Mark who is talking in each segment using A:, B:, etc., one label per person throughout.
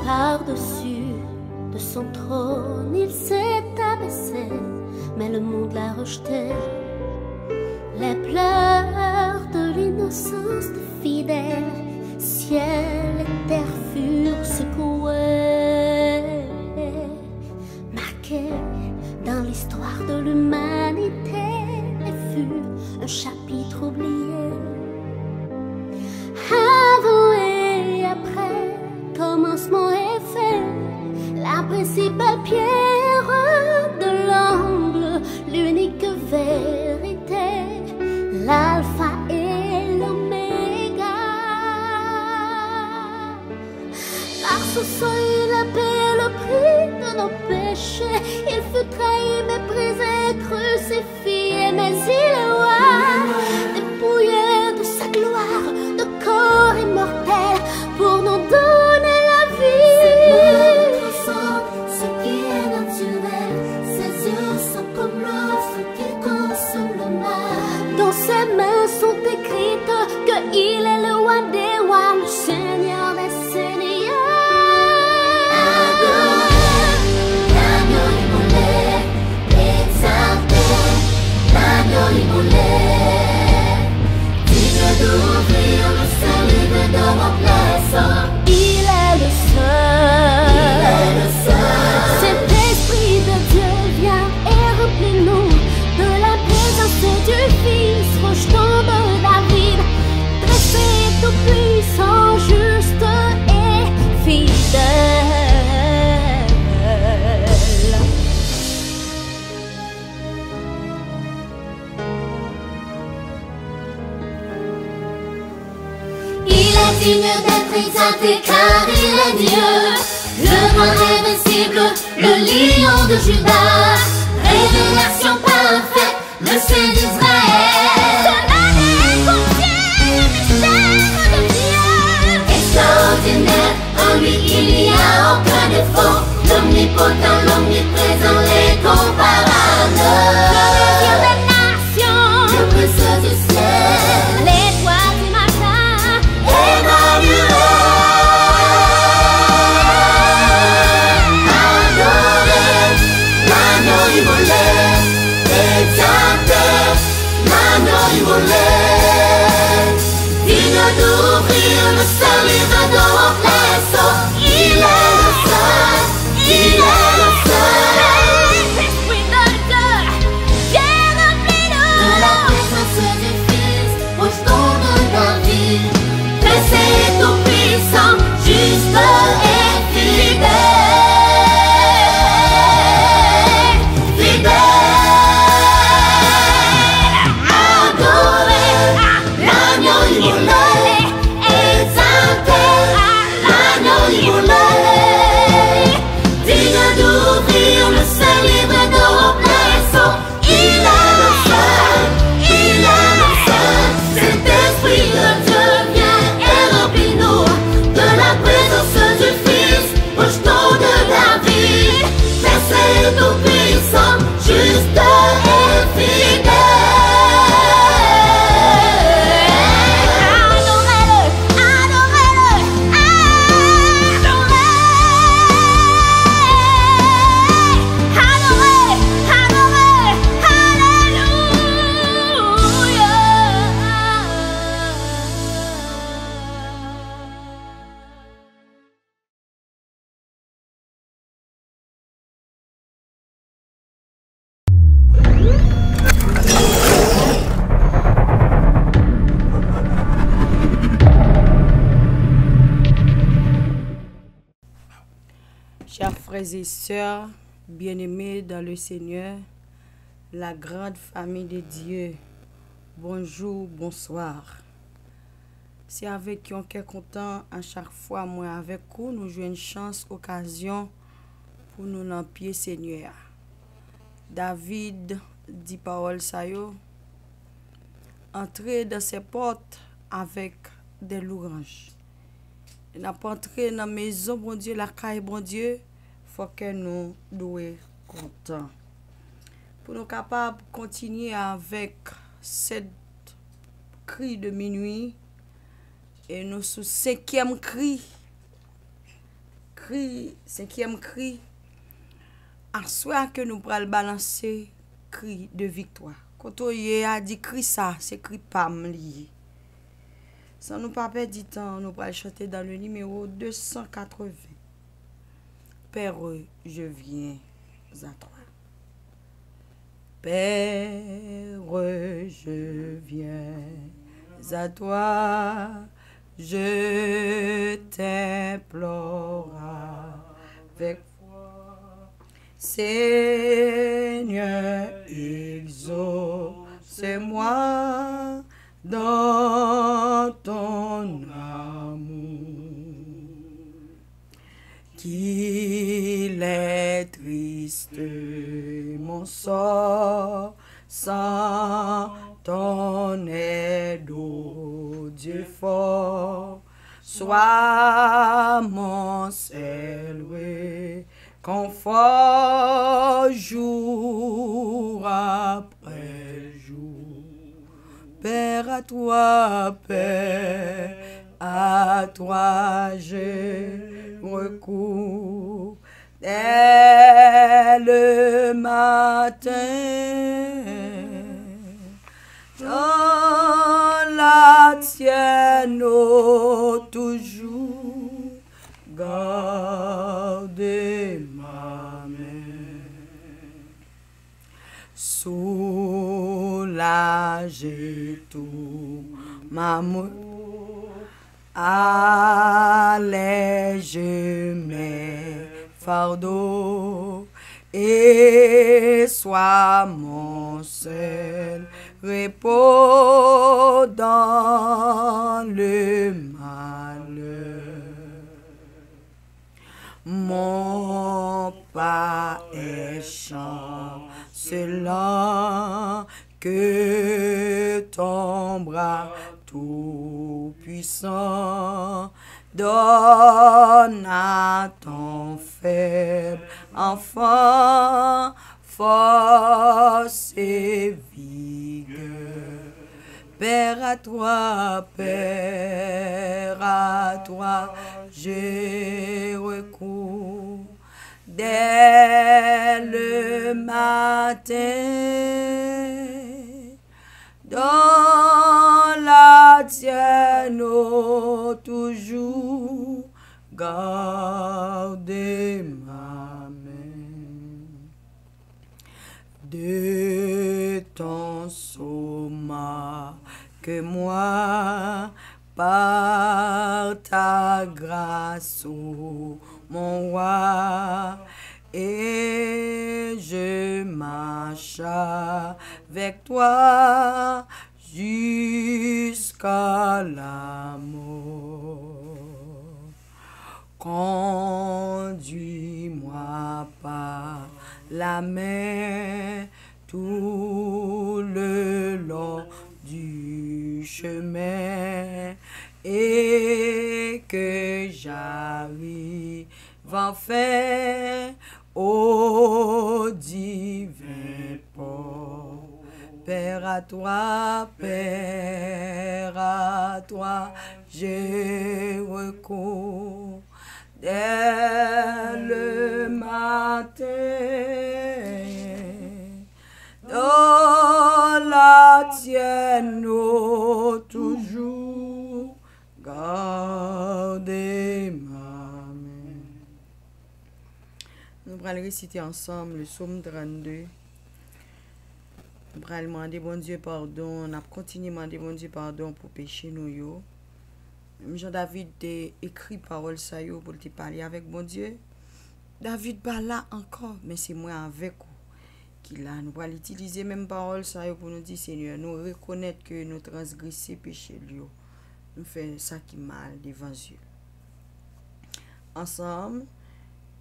A: Par-dessus de son trône, il s'est abaissé, mais le monde l'a rejeté. Les pleurs de l'innocence des fidèles, ciel et terre furent secoués, marqués dans l'histoire de l'humanité, et fut un chapitre oublié. Avant et après, commencement est fait, la principale pierre de l'angle, l'unique vérité, l'alpha et l'oméga. Par son sang il a payé le prix de nos péchés, il fut trahi, méprisé, crucifié, mais il est roi, dépouillé de sa gloire, de corps immortel, pour nous donner la vie. Ce qui est naturel, ses yeux sont comme l'eau, ce qui consomme le mal. Dans ses mains sont écrites qu'il est le roi des rois, le Seigneur des seigneurs. Adorez l'agneau immolé, exaltez l'agneau immolé, digne d'ouvrir le seul livre de vos places. Il est le seul, cet esprit de Dieu vient et remplit-nous de la présence du Fils, rejetant de David, dressé tout puissant, juste et fidèle. Il est digne d'être exalté car il est Dieu, le roi invincible, le lion de Juda, révélation parfaite, le Saint d'Israël. Solennel, confié, le mystère de Dieu. Extraordinaire, en lui il n'y a aucun défaut, l'omnipotent, l'omniprésent, l'incomparable. Le désir des nations, le prince du ciel, l'étoile du matin, Emmanuel. Digne d'ouvrir le seul livre de vos places. Il est le seul, il est le seul. L'esprit de Dieu, viens remplis-nous de la présence du Fils, rejeton de David, blessé tout puissant, juste et fidèle, fidèle. Tout puissant, juste et fidèle. Adorez-le, adorez-le, adorez, adorez, alléluia.
B: Chers frères et sœurs, bien-aimés dans le Seigneur, la grande famille de Dieu, bonjour, bonsoir. C'est avec un cœur content à chaque fois, moi avec vous, nous jouons une chance, occasion pour nous en pied Seigneur. David dit parole ça yo, entrer dans ses portes avec des louanges. N'a pas entré dans la maison, bon Dieu, la caille, bon Dieu, faut que nous soyons contents. Pour nous capables de continuer avec cette cri de minuit, et nous sous cinquième cri cri, cinquième cri, à soi que nous pourrons balancer cri de victoire. Quand on a dit cri ça, c'est cri pam lié. Sans nous pas perdre du temps, nous pourrons chanter dans le numéro 280. Père, je viens à toi. Père, je viens à toi, je t'implore avec foi. Seigneur, exauce-moi dans ton amour. Qu'il est triste mon sort sans ton aide, ô Dieu fort. Sois mon seul confort jour après jour. Père, à toi, Père, à toi je recours. Dès le matin, dans la tienne, ô toujours, garde ma main. Soulage tout m'amour, allège mes fardeaux et sois mon seul repos dans le malheur. Mon pas est chancelant que ton bras tout puissant donne à ton faible enfant force et vigueur. Père, à toi, Père, à toi, je recours. Dès le matin, dans la tienne, ô toujours, garde ma main. De ton soma que moi, par ta grâce, ô mon roi, et je marche avec toi jusqu'à la mort. Conduis-moi par la main tout le long du chemin et que j'arrive enfin au divin port. Père, à toi, Père, à toi, je recours. Dès le matin, dans la tienne, ô toujours, gardez ma main. Nous allons réciter ensemble le psaume 32. Nous allons demander bon Dieu pardon. On a continué à demander bon Dieu pardon pour pécher nous yo. Même Jean-David a écrit parole ça yo pour te parler avec bon Dieu. David pas là encore, mais c'est moi avec vous qui là. Nous allons utiliser même parole ça yo pour nous dire Seigneur, nous reconnaître que nous transgressé péché lui. Nous faisons ça qui mal devant Dieu. Ensemble,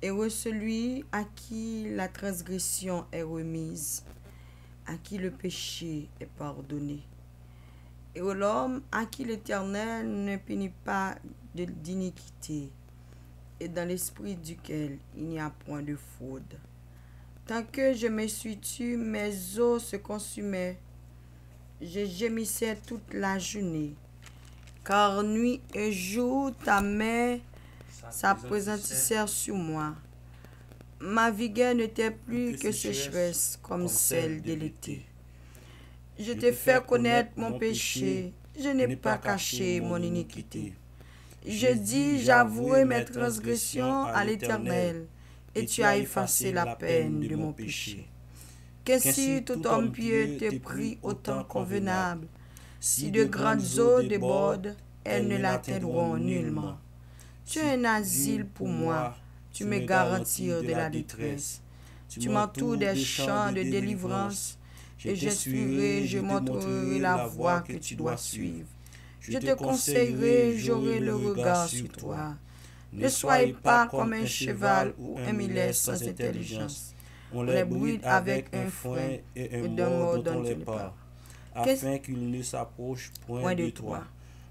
B: heureux celui à qui la transgression est remise, à qui le péché est pardonné. Et l'homme à qui l'Éternel ne punit pas d'iniquité, et dans l'esprit duquel il n'y a point de fraude. Tant que je me suis tué, mes os se consumaient, je gémissais toute la journée, car nuit et jour ta main sa présence tissèrent sur moi. Ma vigueur n'était plus que sécheresse comme celle de l'été. Je t'ai fait connaître mon péché, je n'ai pas caché mon iniquité. Je dis, j'avouerai mes transgressions à l'Éternel, et tu as effacé la peine de mon péché. Qu'ainsi tout homme pieux te prie au temps convenable. Si de grandes eaux débordent, elles ne l'atteindront nullement. Tu es un asile pour moi, tu me garantis de la détresse. Tu m'entoures des chants de délivrance, et j'instruirai, je montrerai la voie que tu dois suivre. Je te conseillerai, j'aurai le regard sur toi. Ne soyez pas comme un cheval ou un mulet sans intelligence. On les bride avec un frein et d'un mot dont tu les pas, afin qu'ils ne s'approchent point de toi.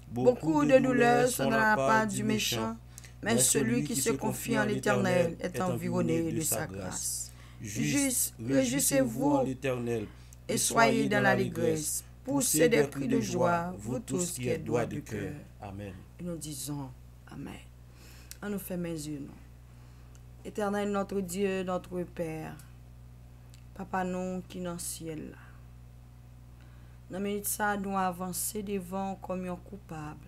B: Beaucoup de douleurs sont dans la part du méchant, mais celui qui se confie en l'Éternel est environné de sa grâce. Juste, réjouissez-vous et soyez dans l'allégresse. Poussez des cris de joie, vous tous qui êtes droits de cœur.
C: Amen.
B: Et nous disons Amen. On nous fait mes yeux, non. Éternel, notre Dieu, notre Père, Papa, nous qui dans le ciel là. Dans minute ça, nous avancer devant comme un coupable.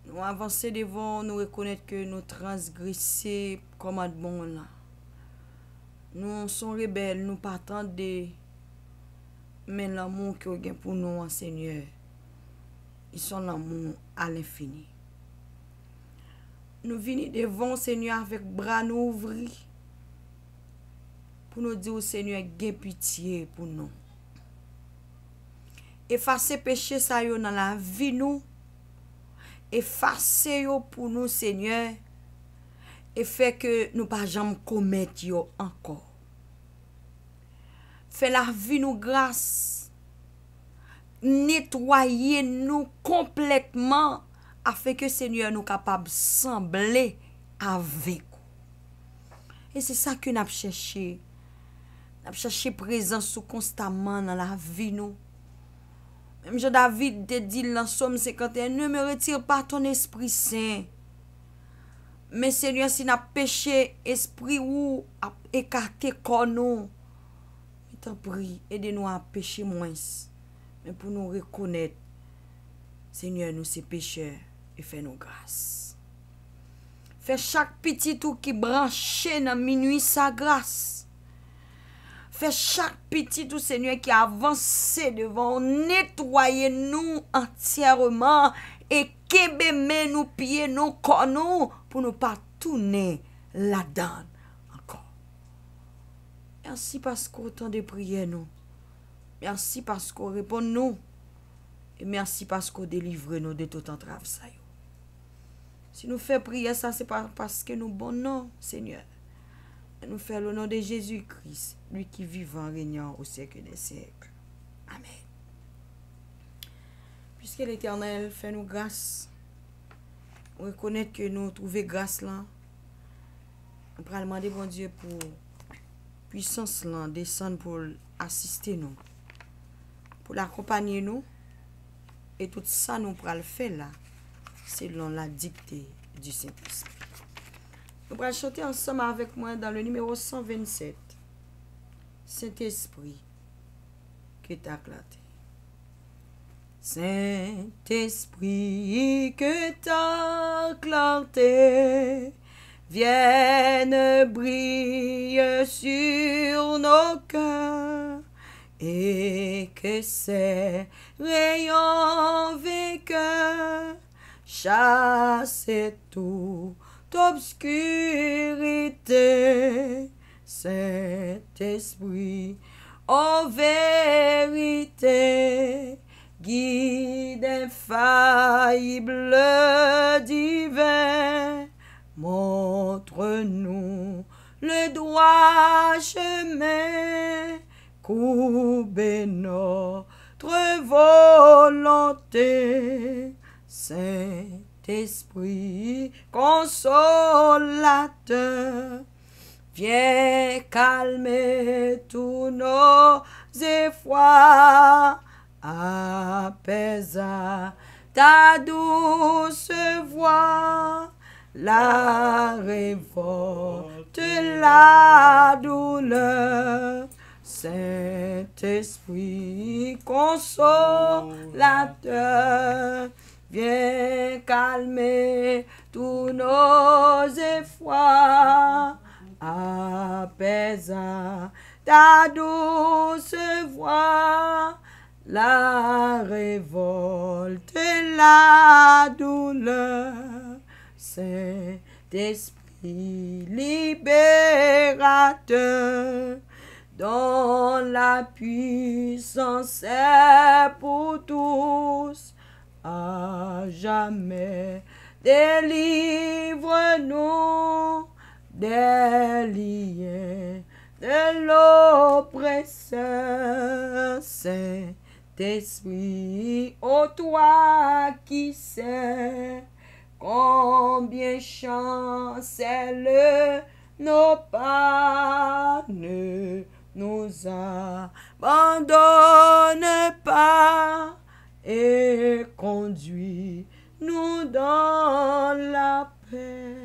B: Nous avancer devant, nous reconnaître que nous transgressé commandement là. Nous sommes rebelles, nous partons de mais l'amour que vous avez pour nous, Seigneur, ils sont l'amour à l'infini. Nous venons devant Seigneur avec bras nous ouverts pour nous dire au Seigneur, gain pitié pour nous. Effacer péché ça yo dans la vie nous. Effacer yo pour nous Seigneur et fait que nous pas jamais commettre yo encore. Fais la vie nous grâce. Nettoyer nous complètement afin que Seigneur nous capable de sembler avec. Et c'est ça que nous avons cherché. Nous avons cherché présence constamment dans la vie nous. Même Jean David te dit dans Somme 51, ne me retire pas ton Esprit Saint. Mais Seigneur, si nous avons péché, Esprit ou a écarté corps nous, t'en prie, aidez-nous à pécher moins. Mais pour nous reconnaître, Seigneur, nous sommes pécheurs et fais-nous grâce. Fais chaque petit tout qui branche dans minuit sa grâce. Fais chaque petit tout, Seigneur, qui avance devant, nettoyer nous entièrement et kébémer nous pieds, nous corps nous, pour ne pas tourner là-dedans. Merci parce qu'au temps de prière nous. Merci parce qu'on répond nous. Et merci parce qu'on délivre nous de tout entrave ça. Si nous faisons prier ça, c'est pas parce que nous bon non, Seigneur. Nous faisons le nom de Jésus-Christ, lui qui vivant, régnant au siècle des siècles. Amen. Puisque l'Éternel fait nous grâce, on reconnaît que nous trouvons grâce là. On peut demander bon Dieu pour puissance là descendre pour assister nous, pour l'accompagner nous, et tout ça nous pourra le faire là selon la dictée du Saint-Esprit. Nous pourrons chanter ensemble avec moi dans le numéro 127. Saint-Esprit, que t'as clarté. Saint-Esprit, que ta clarté vienne briller sur nos cœurs et que ces rayons vainqueurs chassent toute obscurité. Saint-Esprit, en vérité, guide infaillible divin, montre-nous le droit chemin, courbe notre volonté. Saint-Esprit, consolateur, viens calmer tous nos efforts, apaisa ta douce voix, la révolte, la douleur. Saint-Esprit consolateur, viens calmer tous nos efforts, apaisant ta douce voix, la révolte, la douleur. Saint-Esprit libérateur, dont la puissance est pour tous, à jamais. Délivre-nous des liens de l'oppresseur. Saint-Esprit, ô toi qui sais combien chancellent nos pas, ne nous abandonne pas et conduis-nous dans la paix.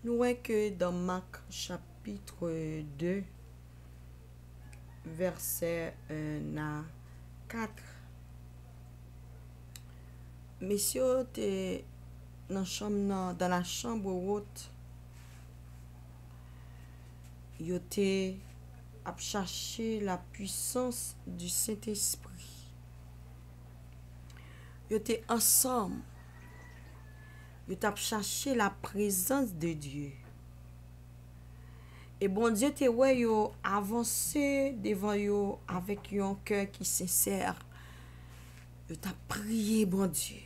B: Nous voyons que dans Marc chapitre 2, verset 1 à 4, messieurs étaient dans la chambre haute. Ils étaient à chercher la puissance du Saint-Esprit. Ils étaient ensemble. Ils étaient à chercher la présence de Dieu. Et bon Dieu te ouais yo avancé devant yo avec un cœur qui sincère. Yo t'a prié bon Dieu.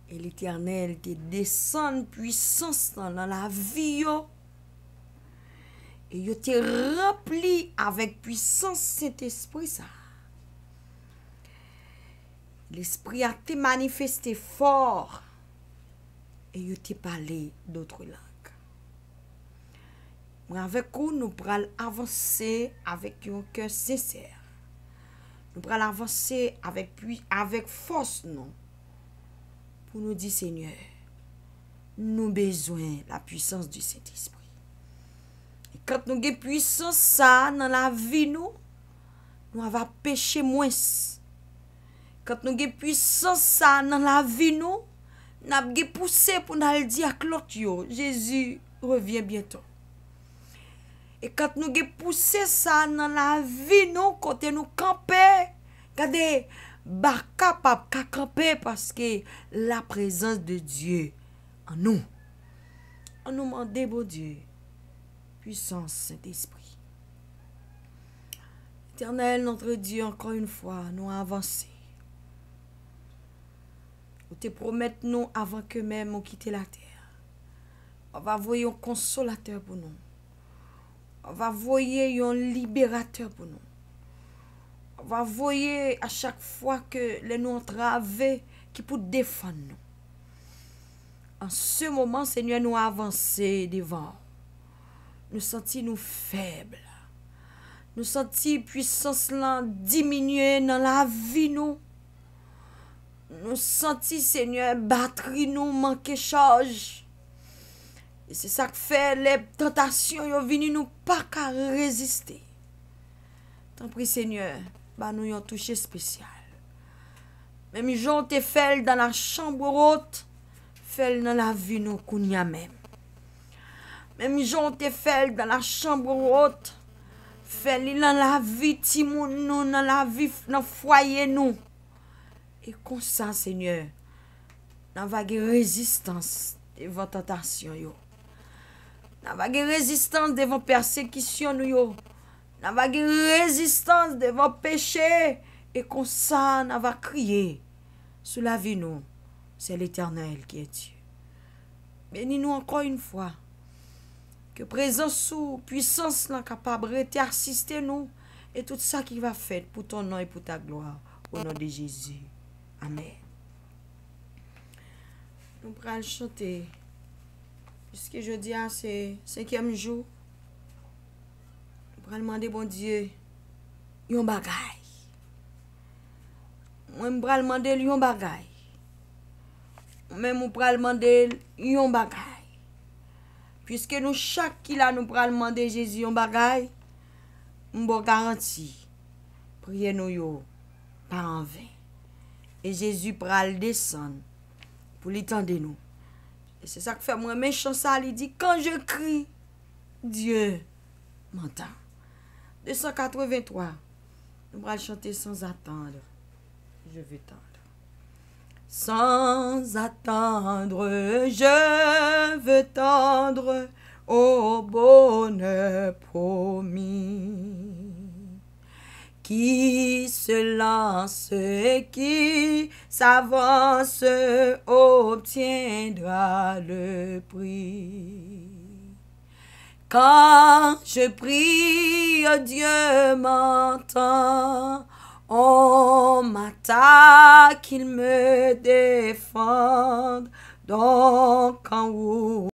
B: Et l'Éternel te descend puissance dans la vie yo. Et yo te rempli avec puissance Saint-Esprit ça. L'Esprit a te manifesté fort. Et yo te parlé d'autres langues. Avec vous, nous pourrons avancer avec un cœur sincère. Nous pourrons avancer avec force, non. Pour nous dire, Seigneur, nous avons besoin de la puissance du Saint-Esprit. Et quand nous avons puissance ça dans la vie, nous avons péché moins. Quand nous avons puissance ça dans la vie, nous avons poussé pour nous dire à l'autre, Jésus revient bientôt. Et quand nous avons poussé ça dans la vie, nous, côté nous camper, regardez, pas capable de camper parce que la présence de Dieu en nous. On nous demande, bon Dieu, puissance Saint-Esprit. Éternel, notre Dieu, encore une fois, nous avançons. Nous te promettons nous avant que même on quitte la terre. On va envoyer un consolateur pour nous. On va envoyer un libérateur pour nous. On va envoyer à chaque fois que les nous entravés qui pour défendre nous. En ce moment, Seigneur, nous avancer devant. Nous sentis nous faibles. Nous sentis puissance là diminuer dans la vie nous. Nous sentis, Seigneur, batterie nous manquer charge. Et c'est ça que fait les tentations, ils viennent nous pas qu'à résister. Tant pis, Seigneur, bah nous yon touché spécial. Même Jean te fait dans la chambre haute, fait dans la vie nous kounya même. Même Jean te fait dans la chambre haute, fait dans la vie timoun nous, dans la vie dans foyer nous. Et comme ça, Seigneur, nous avons une résistance devant tentation yo. Nous avons une résistance devant persécution nous. Nous avons une résistance devant péché. Et comme ça, nous avons crié sous la vie nous. C'est l'Éternel qui est Dieu. Bénis-nous encore une fois. Que présence ou puissance là capable de assister nous. Et tout ça qui va faire pour ton nom et pour ta gloire. Au nom de Jésus. Amen. Nous allons chanter. Puisque je dis, c'est 5e jour. Nous allons demander, bon Dieu, yon bagay. moi m'pral demander yon bagay. Même ou pral demander yon bagay. Puisque nous chaque qui là nous pral demander Jésus yon bagay, m'bo garanti. Priez nous yo pas en vain. Et Jésus pral descendre pour l'étendre nous. Et c'est ça que fait moi méchant ça, il dit quand je crie, Dieu m'entend. 283. Nous allons chanter sans attendre. Je vais tendre. Sans attendre, je veux tendre au bonheur promis. Qui se lance et qui s'avance obtiendra le prix. Quand je prie, Dieu m'entend. On m'attaque, il me défend. Donc, en haut.